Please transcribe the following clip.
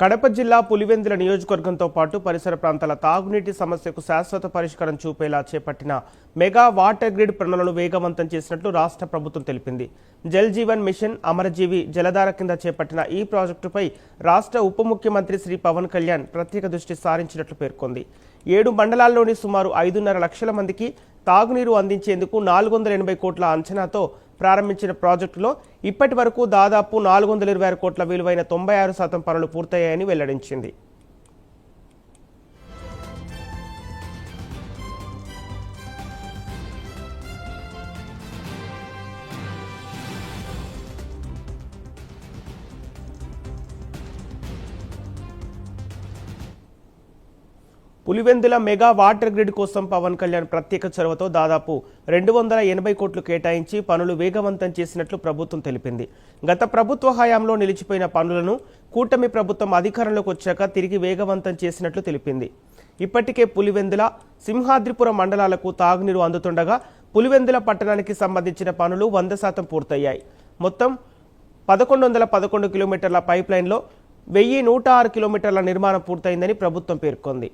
కడప జిల్లా పులివెందుల నియోజకవర్గంతో పాటు పరిసర ప్రాంతాల తాగునీటి సమస్యకు శాశ్వత పరిష్కారం చూపేలా చేపట్టిన మెగా వాటర్ గ్రిడ్ పనులను వేగవంతం చేసినట్లు రాష్ట్ర ప్రభుత్వం తెలిపింది. జల్ జీవన్ మిషన్ అమరజీవి జలధార కింద చేపట్టిన ఈ ప్రాజెక్టుపై రాష్ట్ర ఉప ముఖ్యమంత్రి శ్రీ పవన్ కళ్యాణ్ ప్రత్యేక దృష్టి సారించినట్లు పేర్కొంది. 7 మండలాల్లోని సుమారు 5.5 లక్షల మందికి తాగునీరు అందించేందుకు 480 కోట్ల అంచనాతో ప్రారంభించిన ప్రాజెక్టులో ఇప్పటి వరకు దాదాపు 426 కోట్ల విలువైన 96% పనులు పూర్తయ్యాయని వెల్లడించింది. పులివెందుల మెగా వాటర్ గ్రిడ్ కోసం పవన్ కళ్యాణ్ ప్రత్యేక చొరవతో దాదాపు 280 కోట్లు కేటాయించి పనులు వేగవంతం చేసినట్లు ప్రభుత్వం తెలిపింది. గత ప్రభుత్వ హయాంలో నిలిచిపోయిన పనులను కూటమి ప్రభుత్వం అధికారంలోకి వచ్చాక తిరిగి వేగవంతం చేసినట్లు తెలిపింది. ఇప్పటికే పులివెందుల సింహాద్రిపురం మండలాలకు తాగునీరు అందుతుండగా పులివెందుల పట్టణానికి సంబంధించిన పనులు 100% పూర్తయ్యాయి. మొత్తం 1111 కిలోమీటర్ల పైప్ లైన్లో 1106 కిలోమీటర్ల నిర్మాణం పూర్తయిందని ప్రభుత్వం పేర్కొంది.